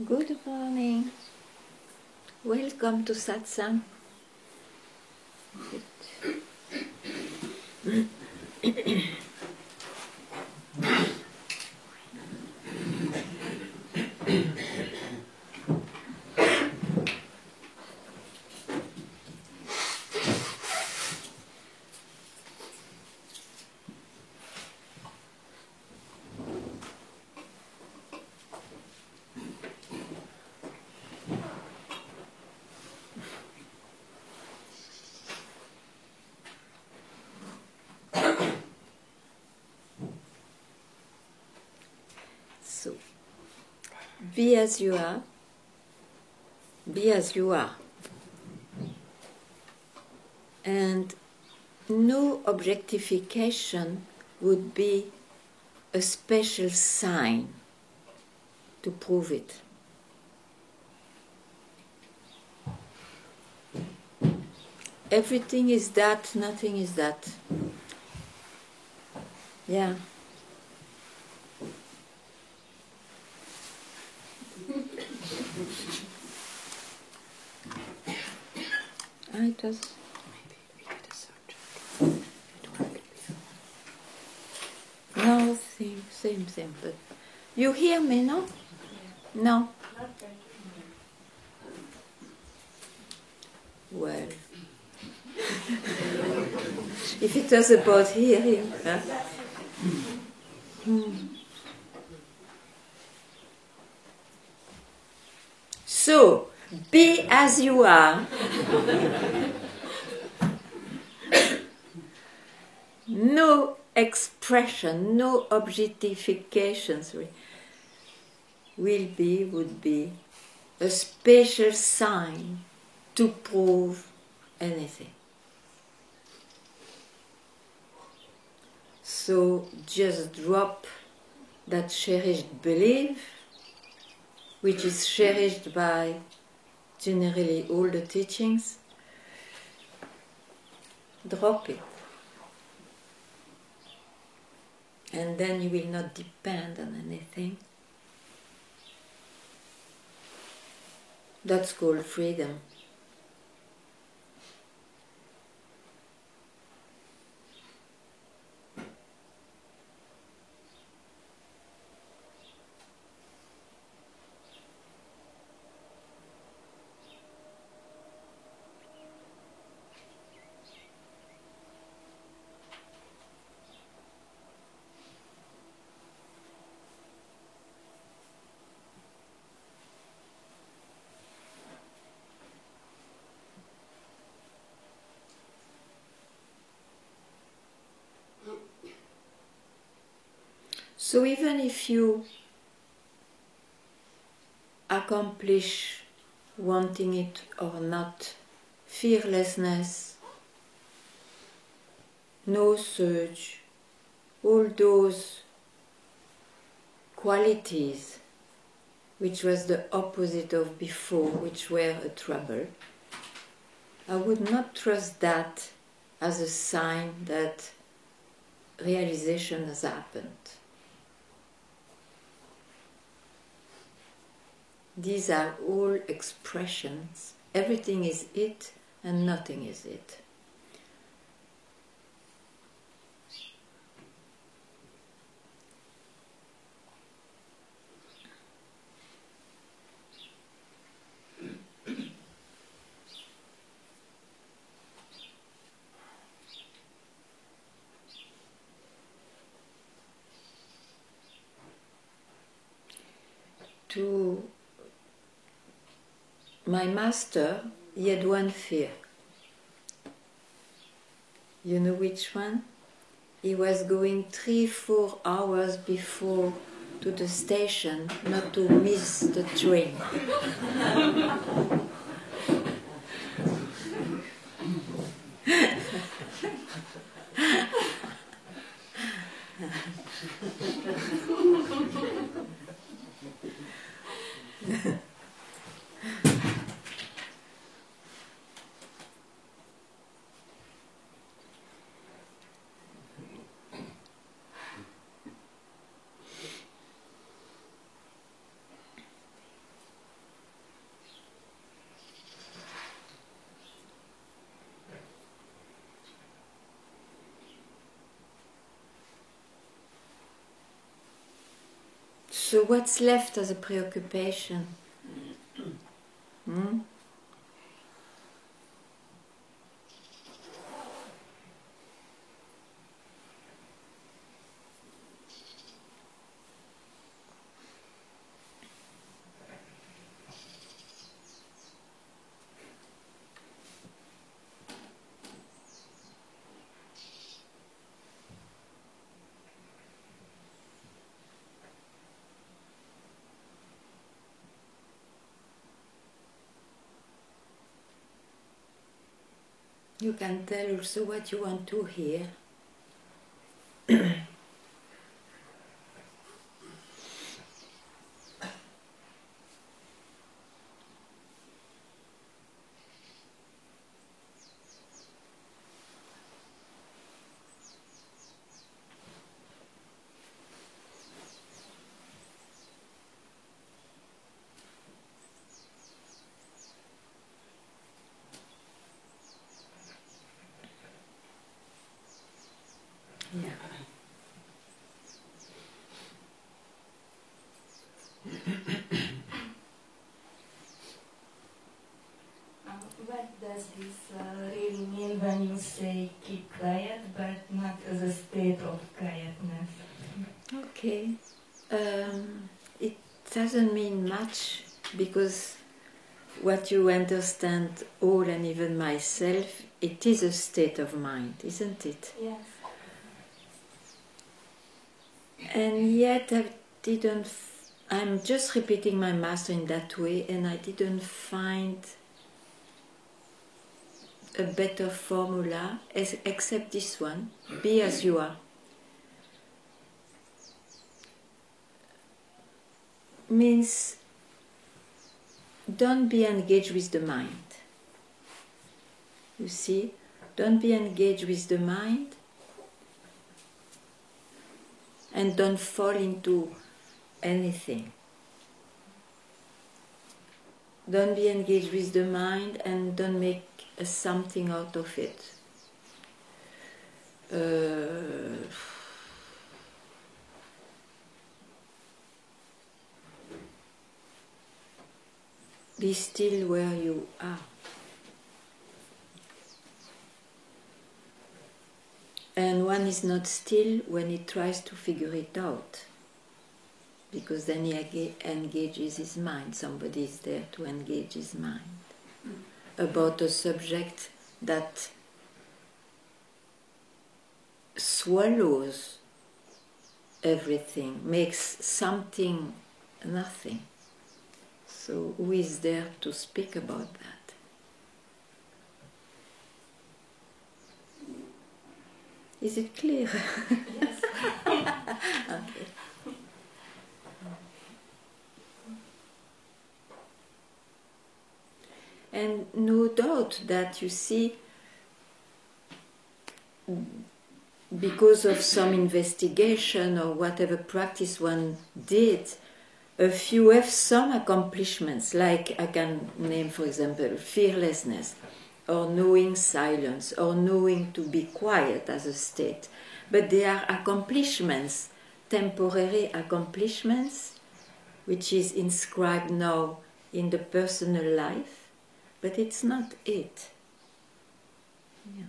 Good morning. Welcome to Satsang. So, be as you are. Be as you are. And no objectification would be a special sign to prove it. Everything is that, nothing is that. Yeah. It was. No, same. But you hear me, no? No. Well, if it was about hearing, huh? So, be as you are. No expression, no objectification, would be a special sign to prove anything. So just drop that cherished belief, which is cherished by generally all the teachings. Drop it. And then you will not depend on anything. That's called freedom. So even if you accomplish wanting it or not, fearlessness, no surge, all those qualities which was the opposite of before, which were a trouble, I would not trust that as a sign that realization has happened. These are all expressions. Everything is it and nothing is it. To my master, he had one fear. You know which one? He was going 3-4 hours before to the station not to miss the train. So what's left as a preoccupation? Hmm? You can tell also what you want to hear. Yeah. What does this really mean when you say keep quiet, but not as a state of quietness? Okay. It doesn't mean much because what you understand, all and even myself, it is a state of mind, isn't it? Yes. And yet I'm just repeating my master in that way, and I didn't find a better formula except this one: be as you are. Means don't be engaged with the mind. You see, don't be engaged with the mind, and don't fall into anything. Don't be engaged with the mind and don't make something out of it. Be still where you are. And one is not still when he tries to figure it out, because then he engages his mind. Somebody is there to engage his mind about a subject that swallows everything, makes something nothing. So who is there to speak about that? Is it clear? Yes. Okay. And no doubt that, you see, because of some investigation or whatever practice one did, if you have some accomplishments, like I can name, for example, fearlessness, or knowing silence, or knowing to be quiet as a state, but they are accomplishments, temporary accomplishments, which is inscribed now in the personal life, but it's not it. Yeah.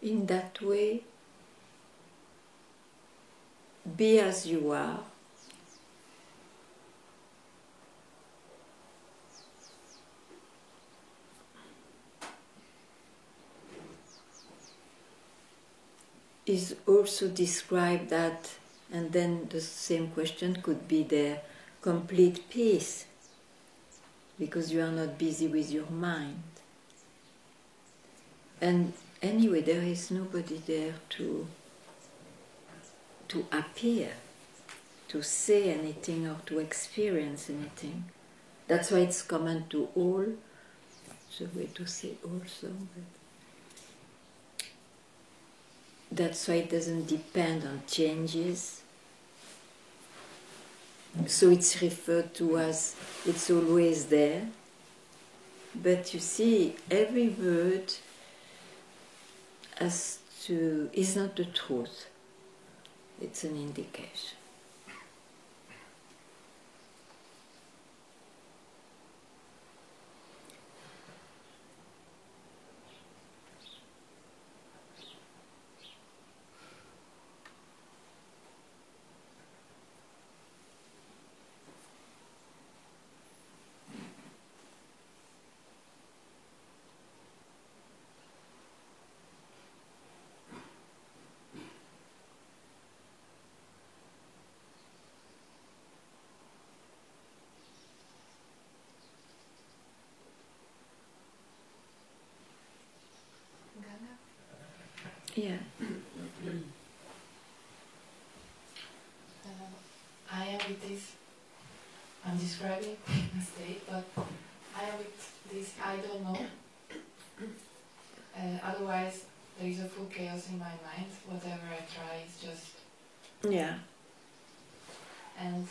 In that way, be as you are, is also described that, and then the same question could be there, complete peace, because you are not busy with your mind. And anyway, there is nobody there to to appear, to say anything or to experience anything. That's why it's common to all. It's a way to say also. But that's why it doesn't depend on changes. So it's referred to as it's always there. But you see, every word is not the truth. It's an indication. Yeah. I am with this, I'm describing a state, but I am with this I don't know. Otherwise, there is a full chaos in my mind. Whatever I try is just... Yeah. And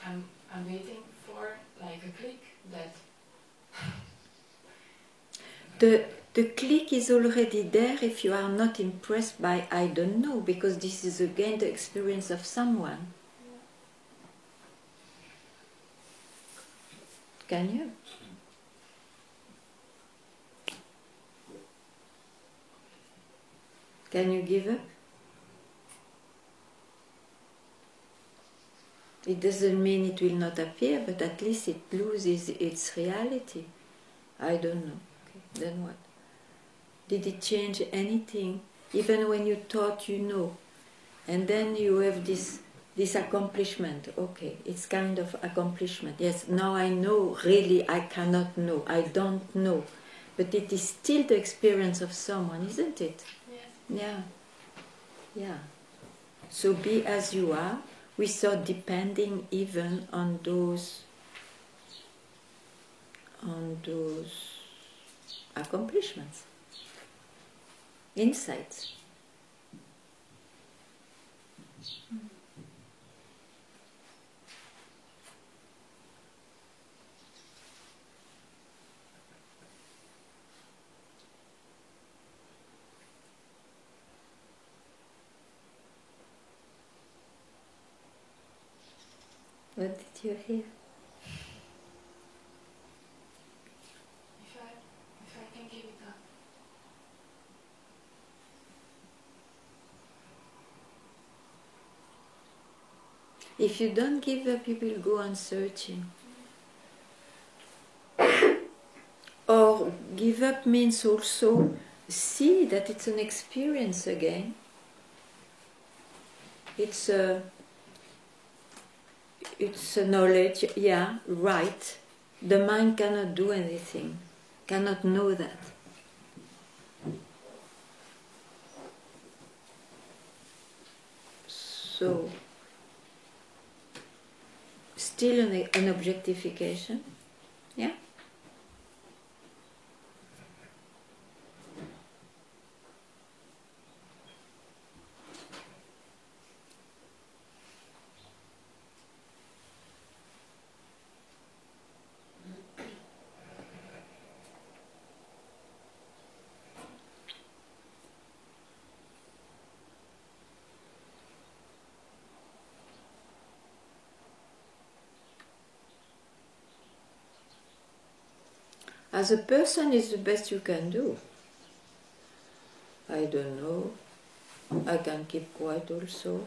I'm waiting for like a click that... The click is already there if you are not impressed by I don't know, because this is again the experience of someone. Can you? Can you give up? It doesn't mean it will not appear, but at least it loses its reality. I don't know. Okay, then what? Did it change anything? Even when you thought you know, and then you have this accomplishment. Okay, it's kind of accomplishment. Yes, now I know. Really, I cannot know. I don't know, but it is still the experience of someone, isn't it? Yes. Yeah. Yeah. So be as you are, without depending even on those accomplishments, insights. What did you hear? If I can give it up. If you don't give up, you will go on searching. Or give up means also see that it's an experience again. It's a knowledge, yeah, right. The mind cannot do anything, cannot know that. So, still an objectification, yeah? As a person, it's the best you can do. I don't know. I can keep quiet also.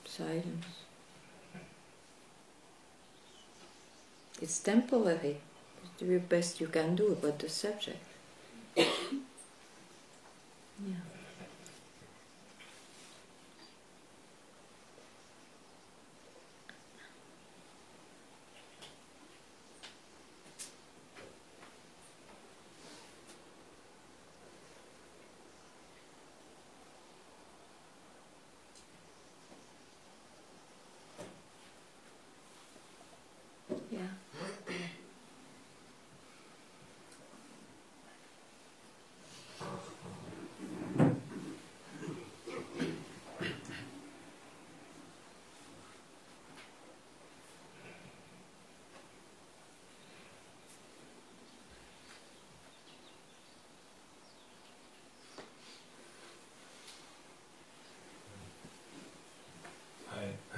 Silence. It's temporary. It's the best you can do about the subject. Yeah.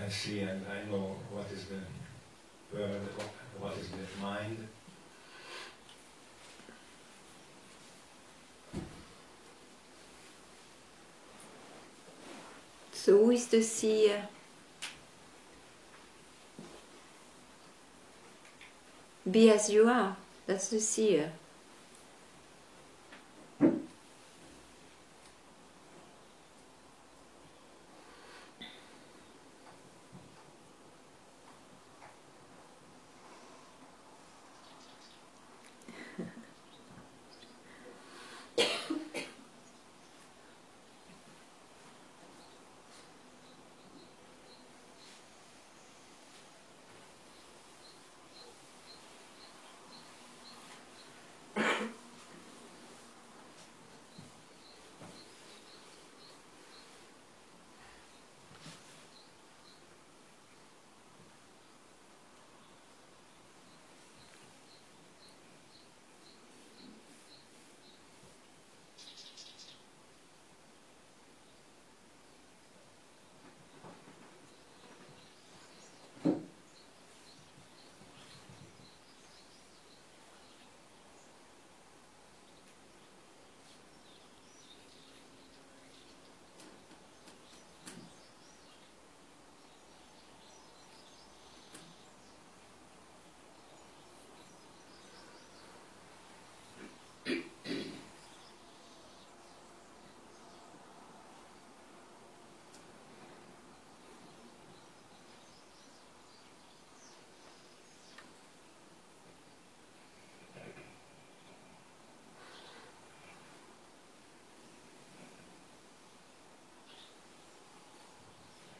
I see and I know what is the word, what is the mind. So who is the seer? Be as you are, that's the seer.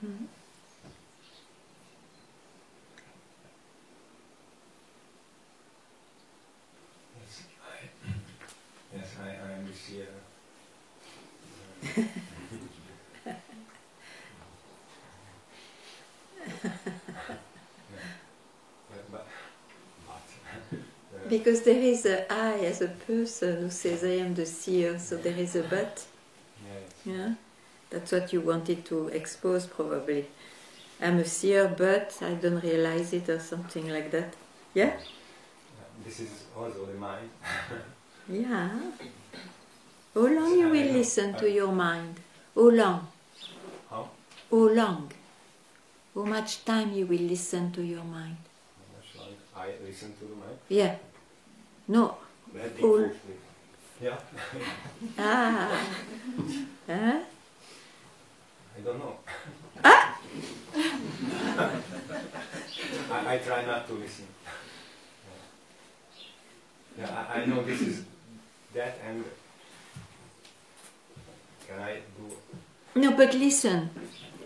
Mm-hmm. Yes, I am the seer. Because there is a I as a person who says I am the seer, so there is a but. Yes. Yeah? That's what you wanted to expose probably. I'm a seer but I don't realize it or something like that. Yeah? This is also the mind. Yeah. How long you will listen to your mind? How long? How? How long? How much time you will listen to your mind? I listen to the mind. Yeah. No. All. Yeah. Ah. Huh? I don't know. Ah? I try not to listen. Yeah, I know this is that, and can I do? No, but listen.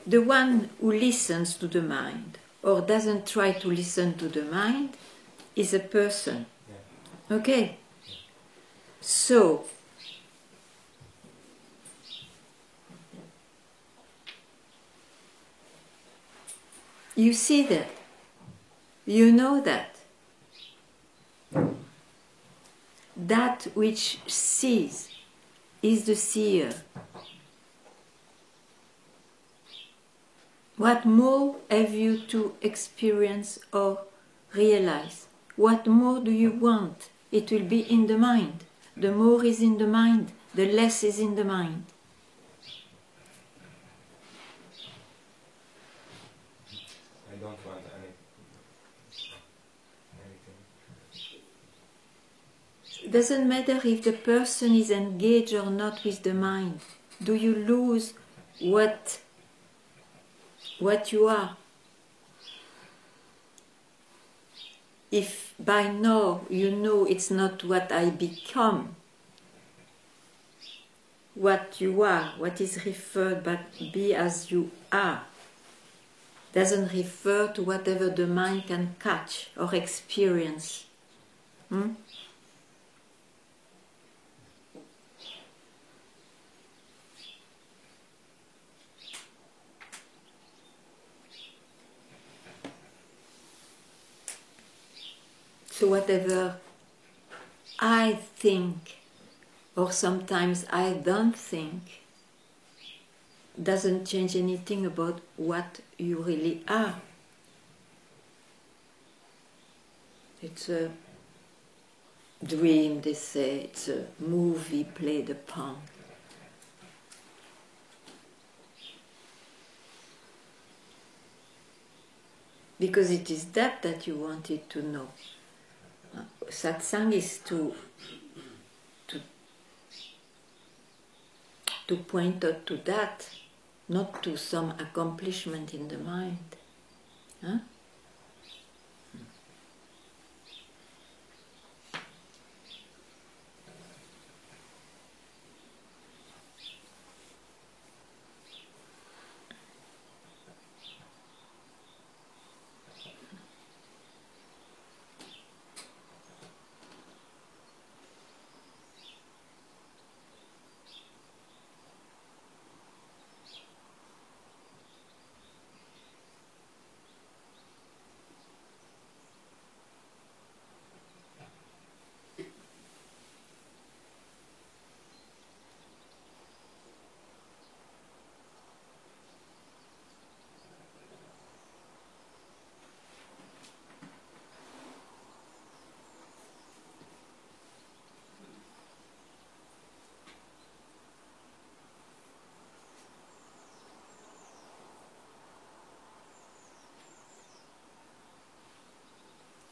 The one who listens to the mind or doesn't try to listen to the mind is a person. Yeah. Okay? So, you see that. You know that. That which sees is the seer. What more have you to experience or realize? What more do you want? It will be in the mind. The more is in the mind, the less is in the mind. I don't want anything. It doesn't matter if the person is engaged or not with the mind. Do you lose what you are? If by now you know it's not what I become, what you are, what is referred, but be as you are, doesn't refer to whatever the mind can catch or experience. So whatever I think, or sometimes I don't think, doesn't change anything about what you really are. It's a dream, they say, it's a movie played upon. Because it is that you wanted to know. Satsang is to point out to that, not to some accomplishment in the mind. Huh?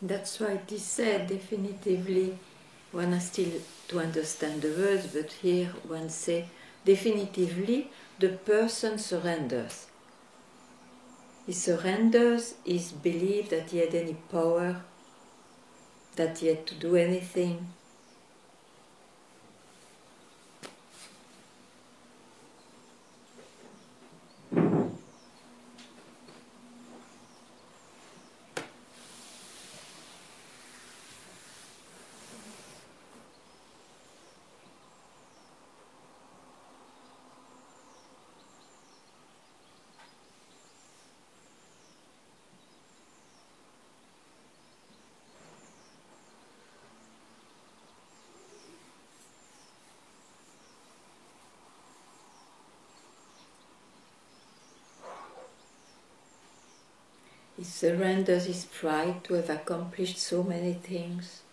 That's why it is said definitively, one has still to understand the words, but here one say definitively the person surrenders. He surrenders his belief that he had any power, that he had to do anything. He surrenders his pride to have accomplished so many things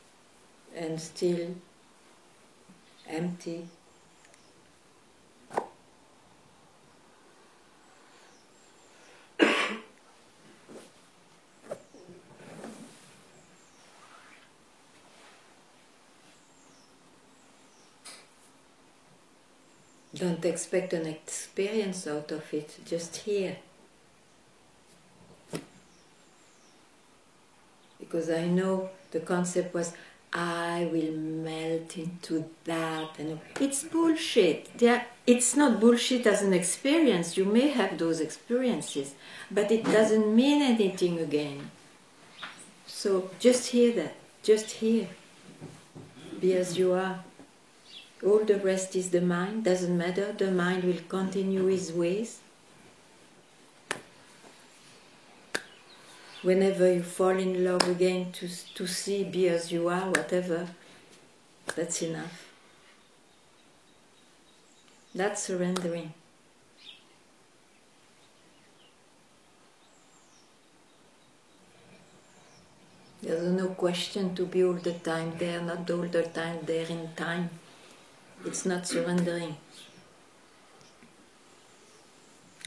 and still empty. Don't expect an experience out of it, just hear. Because I know the concept was, I will melt into that. And it's bullshit. It's not bullshit as an experience. You may have those experiences, but it doesn't mean anything again. So just hear that. Just hear. Be as you are. All the rest is the mind. Doesn't matter. The mind will continue his ways. Whenever you fall in love again to see, be as you are, whatever, that's enough. That's surrendering. There's no question to be all the time there, not all the time there in time. It's not surrendering.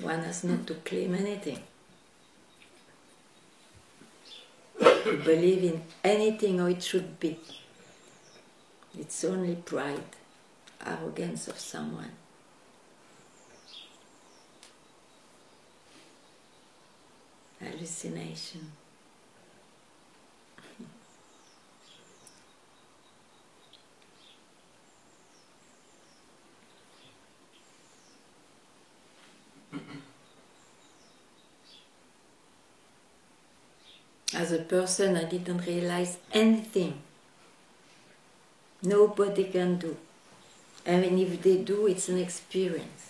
One has not to claim anything. To believe in anything how it should be. It's only pride, arrogance of someone. Hallucination. As a person, I didn't realize anything. Nobody can do. I mean, if they do, it's an experience.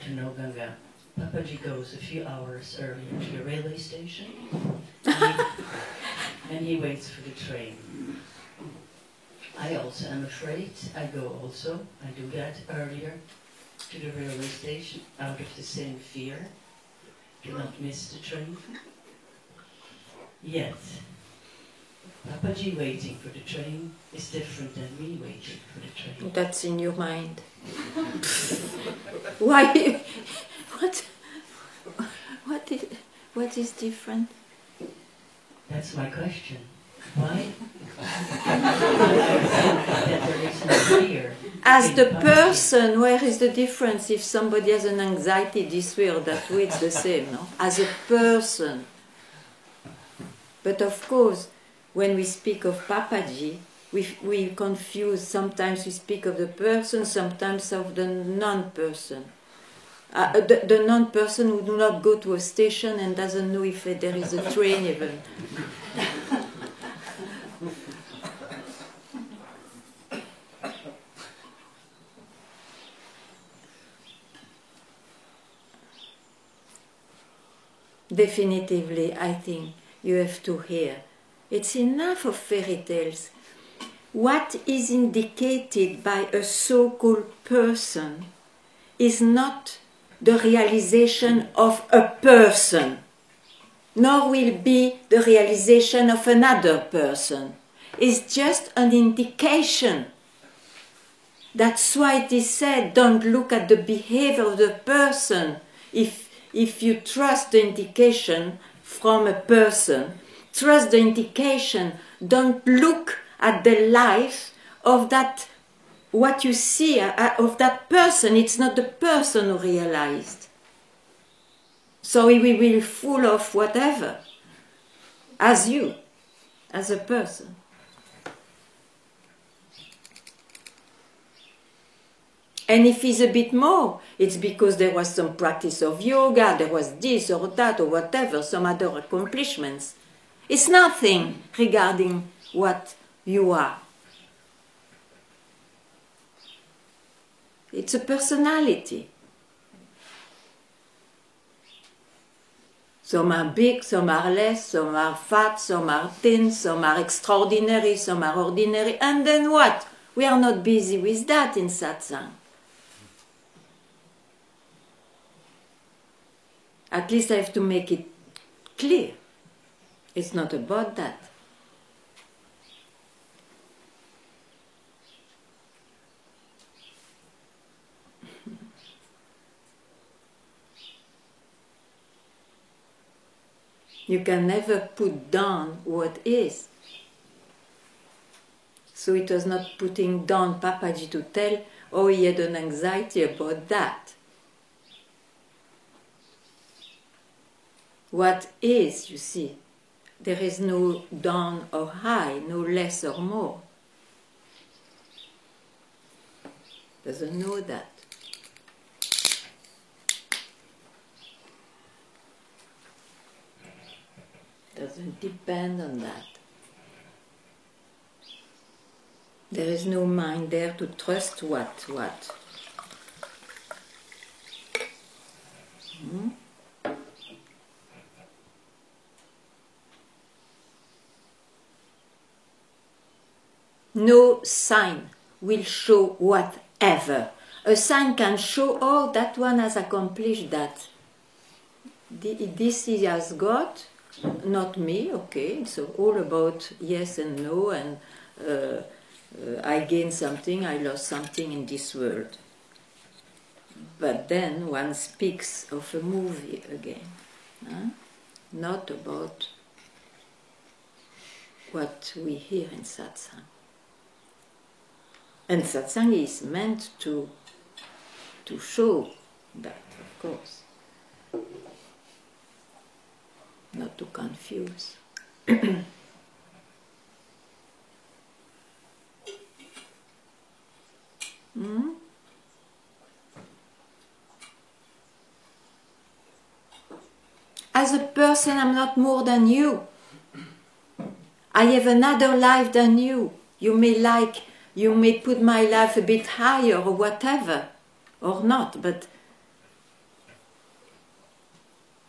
to Noganga, Papaji goes a few hours earlier to the railway station and he waits for the train. I also am afraid. I go also. I do get earlier to the railway station out of the same fear to not miss the train. Yet, Papaji waiting for the train is different than me waiting for the train. That's in your mind. Why? What is different? That's my question. Why? That there is no fear. As the person, where is the difference if somebody has an anxiety this way or that way? It's the same, no? As a person. But of course, when we speak of Papaji, we confuse, sometimes we speak of the person, sometimes of the non-person. The non-person who do not go to a station and doesn't know if there is a train even. Definitively, I think you have to hear. It's enough of fairy tales. What is indicated by a so-called person is not the realization of a person, nor will be the realization of another person. It's just an indication. That's why it is said, don't look at the behavior of the person. If you trust the indication from a person, trust the indication, don't look at the life of that, what you see of that person. It's not the person who realized. So he will be full of whatever, as you, as a person. And if he's a bit more, it's because there was some practice of yoga, there was this or that or whatever, some other accomplishments. It's nothing regarding what you are. It's a personality. Some are big, some are less, some are fat, some are thin, some are extraordinary, some are ordinary. And then what? We are not busy with that in satsang. At least I have to make it clear. It's not about that. You can never put down what is. So it was not putting down Papaji to tell, oh, he had an anxiety about that. What is, you see, there is no down or high, no less or more. Doesn't know that. Doesn't depend on that. There is no mind there to trust what? No sign will show whatever. A sign can show, oh, that one has accomplished that. This he has got, not me, okay. So all about yes and no, and I gained something, I lost something in this world. But then one speaks of a movie again, not about what we hear in satsang. And satsang is meant to show that, of course. Not to confuse. As a person, I'm not more than you. I have another life than you. You may put my life a bit higher or whatever, or not, but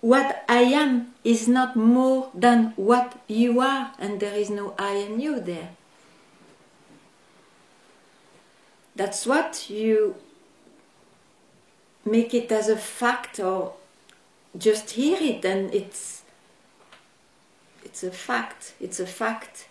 what I am is not more than what you are, and there is no I and you there. That's what you make it as a fact, or just hear it and it's a fact. It's a fact.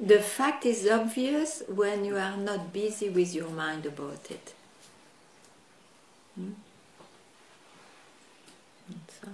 The fact is obvious when you are not busy with your mind about it. That's all.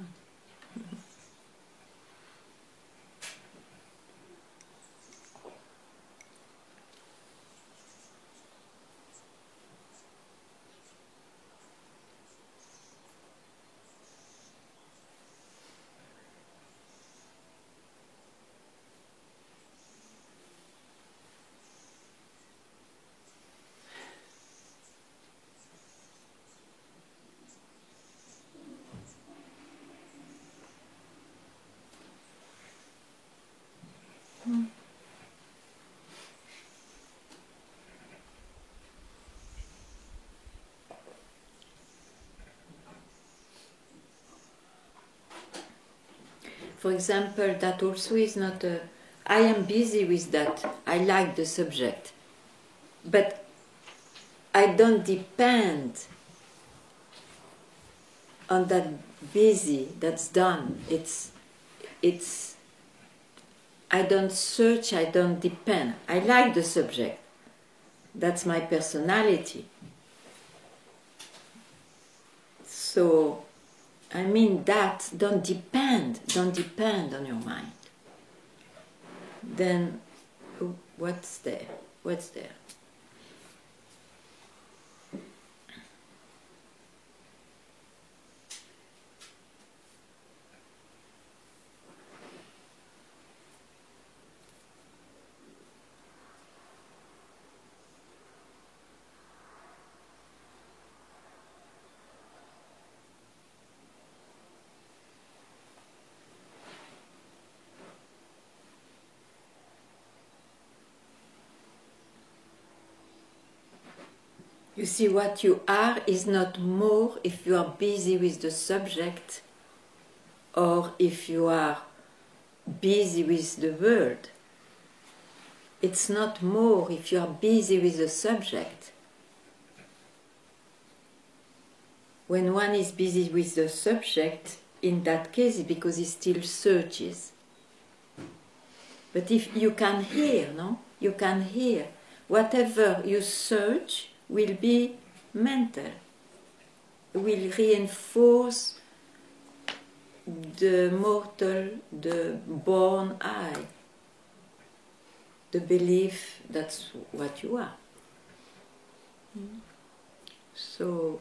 For example, that also is not a... I am busy with that. I like the subject. But I don't depend on that busy that's done. It's I don't search, I don't depend. I like the subject. That's my personality. So I mean that don't depend on your mind. Then what's there? What's there? You see, what you are is not more if you are busy with the subject or if you are busy with the word. It's not more if you are busy with the subject. When one is busy with the subject, in that case, it's because he still searches. But if you can hear, no? You can hear. Whatever you search will be mental, will reinforce the mortal, the born I, the belief that's what you are. So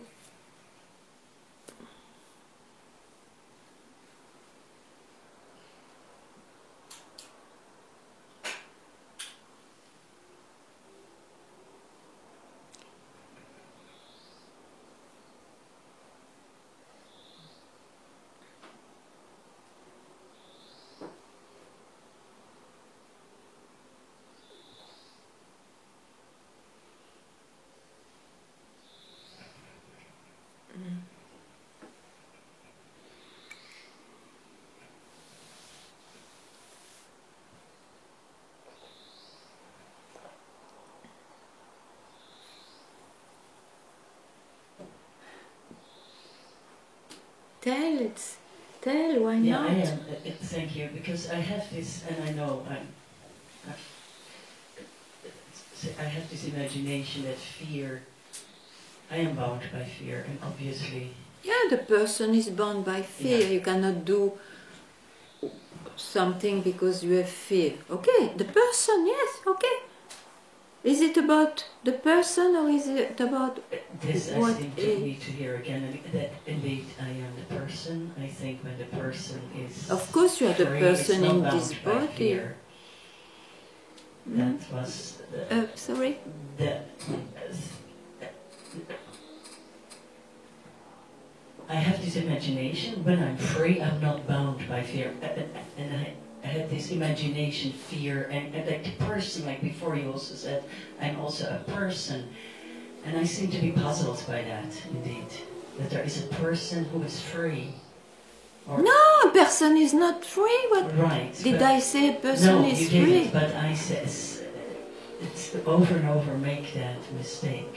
tell, why Yeah, not? I am. Thank you, because I have this, and I know I have this imagination that fear. I am bound by fear, and obviously. Yeah, the person is bound by fear. Yeah. You cannot do something because you have fear. Okay, the person, yes, okay. Is it about the person or is it about This I what think is? you need to hear again, and that indeed I am the person. I think when the person is Of course you are the free, person it's not in bound this by body. fear. Mm. That was the, Sorry? I have this imagination. When I'm free, I'm not bound by fear. And I had this imagination, fear, and like the person, like before you also said, I'm also a person. And I seem to be puzzled by that, indeed. That there is a person who is free. Or No, a person is not free. What? right. Did I say a person no, is you free? didn't, but I said, it's over and over make that mistake.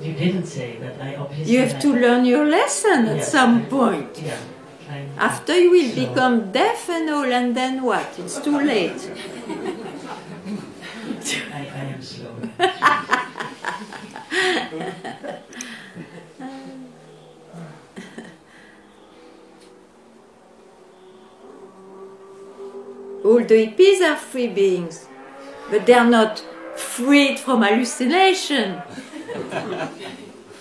You didn't say, but I obviously... You have to learn your lesson at Yes, some point. Yeah. After you will So- become deaf and all, and then what? It's too late. I am slow. All the hippies are free beings, but they are not freed from hallucination.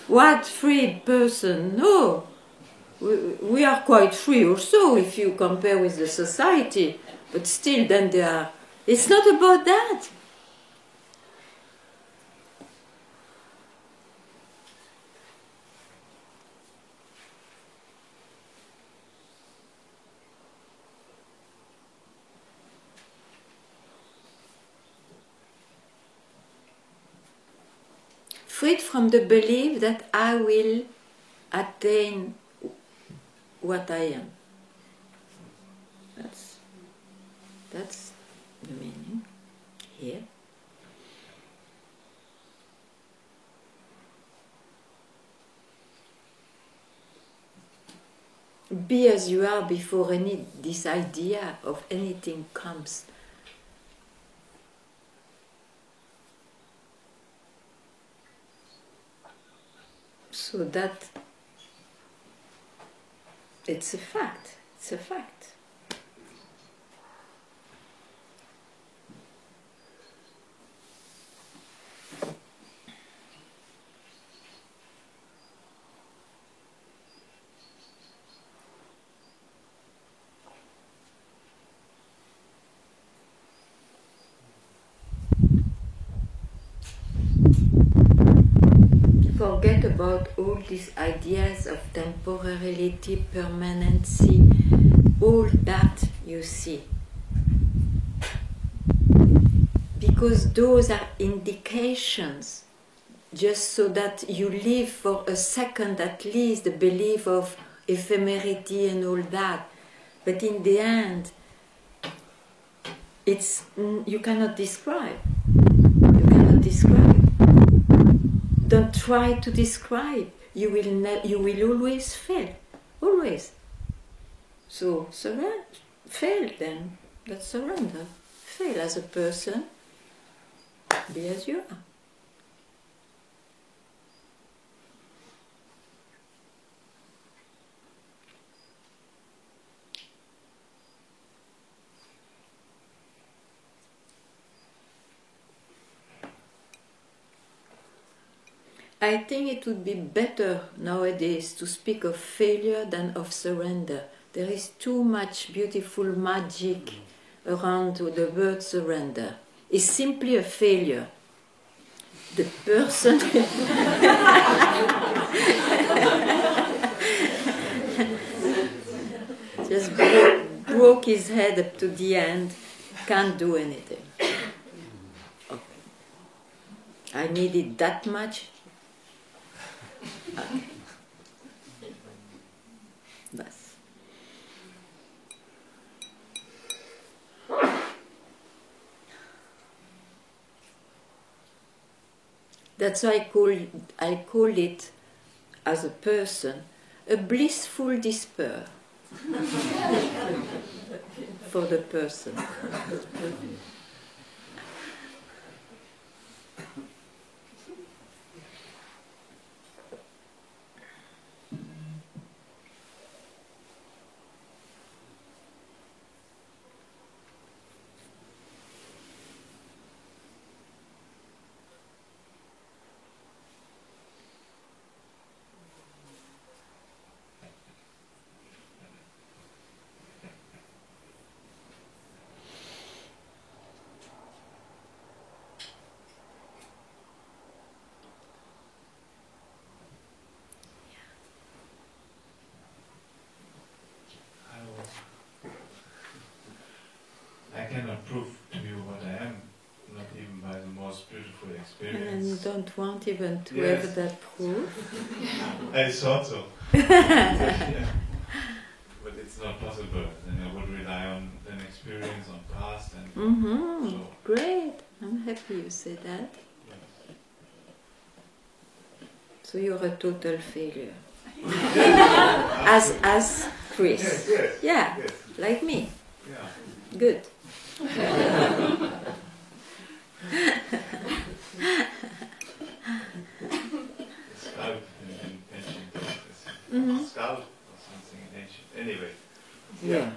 What freed person? No. We are quite free also if you compare with the society, but still then they are... It's not about that. Freed from the belief that I will attain what I am. That's the meaning here. Be as you are before this idea of anything comes. So that it's a fact. It's a fact. Forget about all these ideas of temporality, permanency, all that you see. Because those are indications, just so that you live for a second at least the belief of ephemerity and all that. But in the end, you cannot describe. You cannot describe. Don't try to describe. You will always fail. Always. So surrender. Fail then. That's surrender. Fail as a person. Be as you are. I think it would be better nowadays to speak of failure than of surrender. There is too much beautiful magic around the word surrender. It's simply a failure. The person just broke his head up to the end, can't do anything. Okay. I needed that much. Okay. Bas. That's why I call it, as a person, a blissful despair for the person. I cannot prove to you what I am, not even by the most beautiful And you experience. don't want even to Yes. have that proof. I thought so. Yeah. But it's not possible. Then I would rely on an experience, on past, and so. Great. I'm happy you say that. So you're a total failure. as Chris. Yes, Yeah, yes. like me. Yeah. Good. Scout in ancient times. Mhm. Scout or something in ancient. Anyway. Yeah.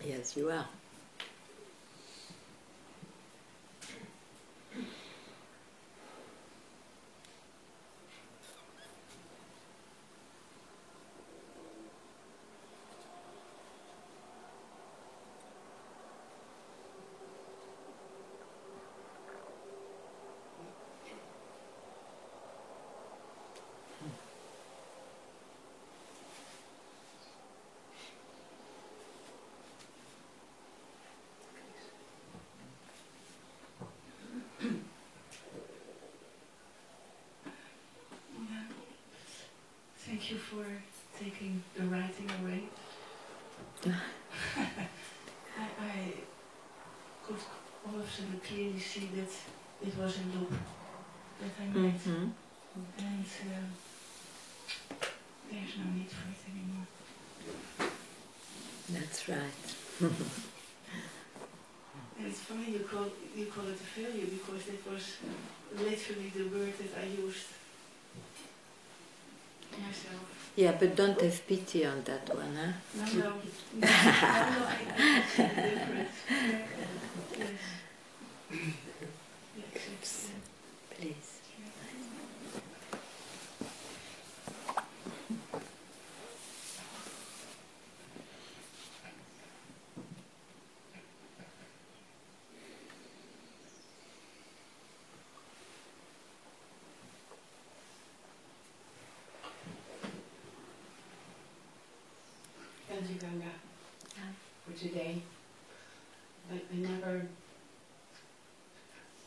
Yes, you are. Thank you for taking the writing away. I could all of a sudden clearly see that it was a loop that I made, and there's no need for it anymore. That's right. And it's funny you call it a failure, because it was literally the word that I used myself. Yeah, but don't have pity on that one, huh? No, I see the difference. Yes. Yes, it's, Please. Ganga for today. I never,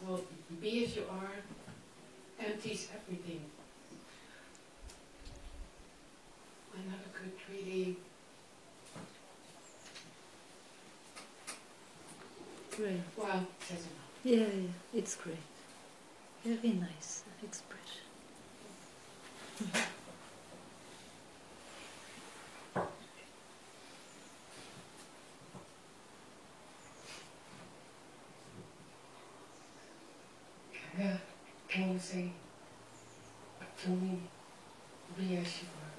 well, be as you are empties everything. I never could really. Great. Well, says enough. Yeah, it's great. Very nice expression. Ganga can say to me, be as you are.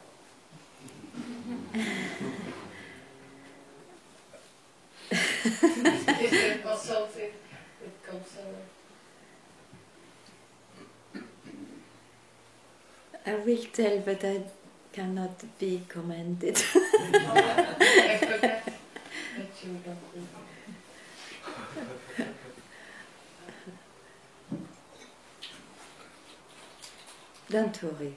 Is there also something that comes over? I will tell, but I cannot be commented. I forgot that you don't do that. Don't worry.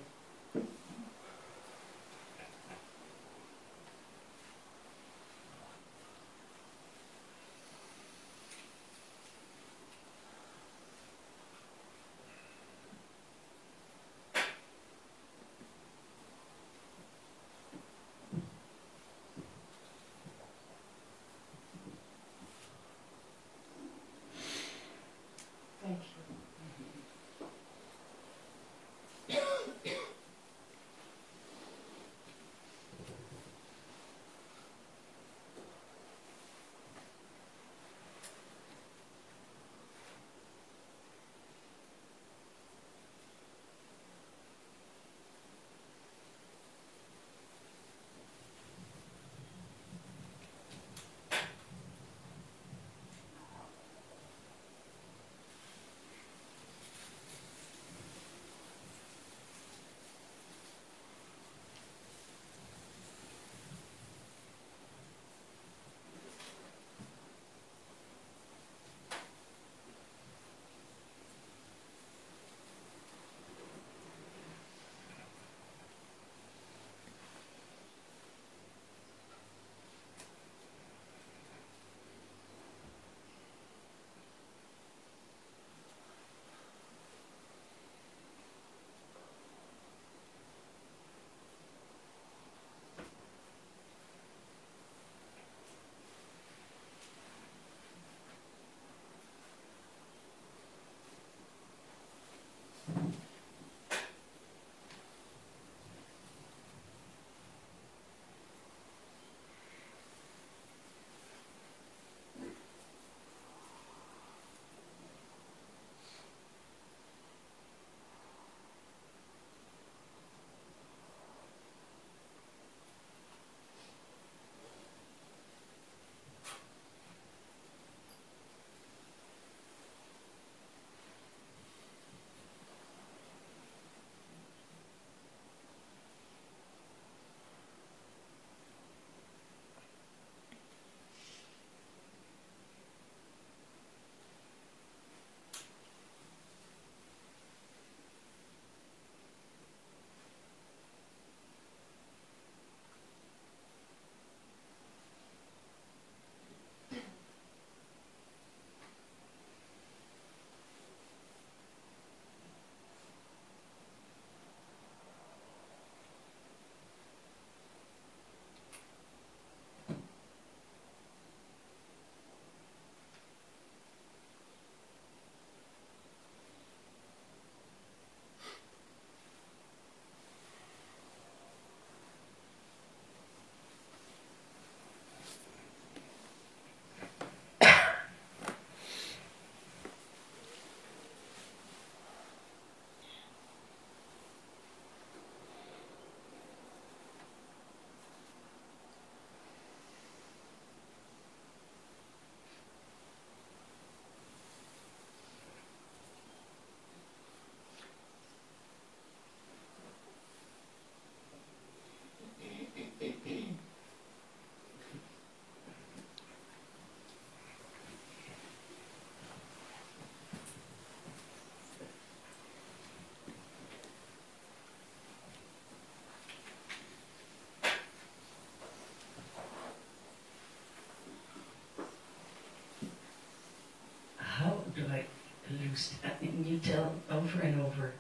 tell over and over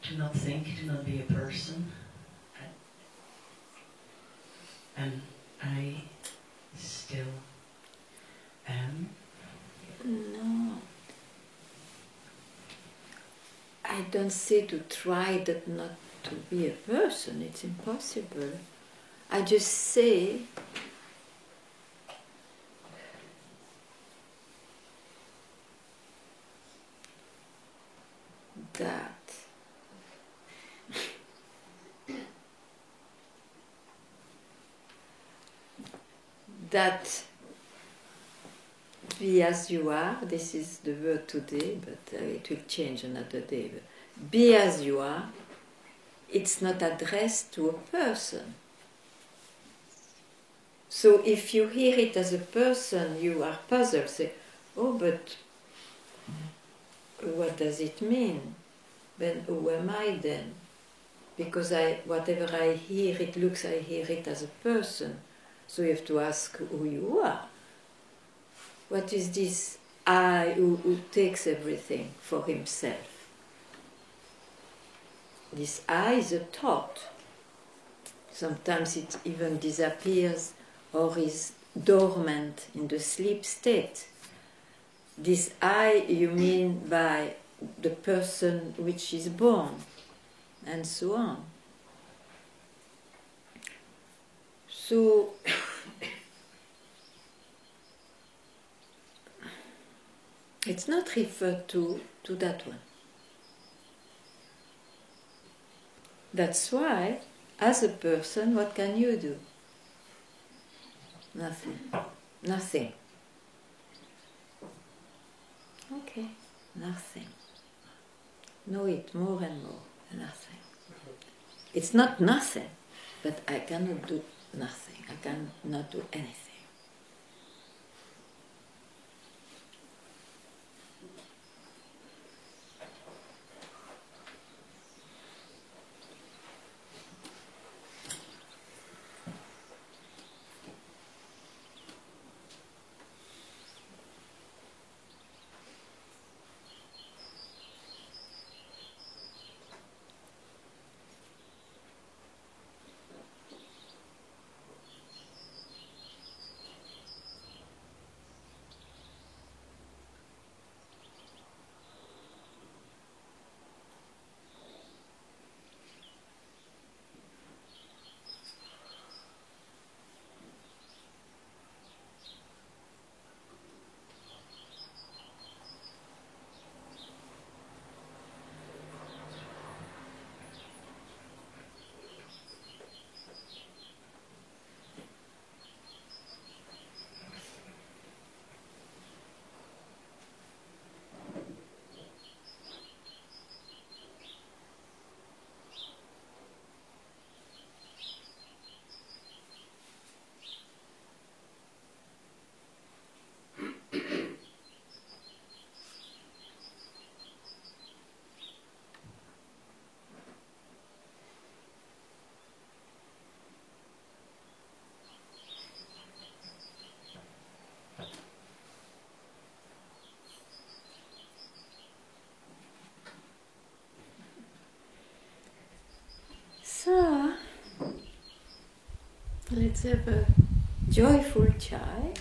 to not think, to not be a person. And I still am. No. I don't say to try that not to be a person, it's impossible. I just say that be as you are, this is the word today, but it will change another day. But be as you are, it's not addressed to a person. So if you hear it as a person, you are puzzled, say, oh, but what does it mean? Then who am I then? Because whatever I hear, I hear it as a person. So you have to ask who you are. What is this I who takes everything for himself? This I is a thought. Sometimes it even disappears or is dormant in the sleep state. This I you mean by the person which is born, and so on. So it's not referred to that one. That's why, as a person, what can you do? Nothing. Nothing. Okay, nothing. Know it more and more. Nothing. It's not nothing, but I cannot do nothing. I cannot do anything. So, let's have a joyful chai.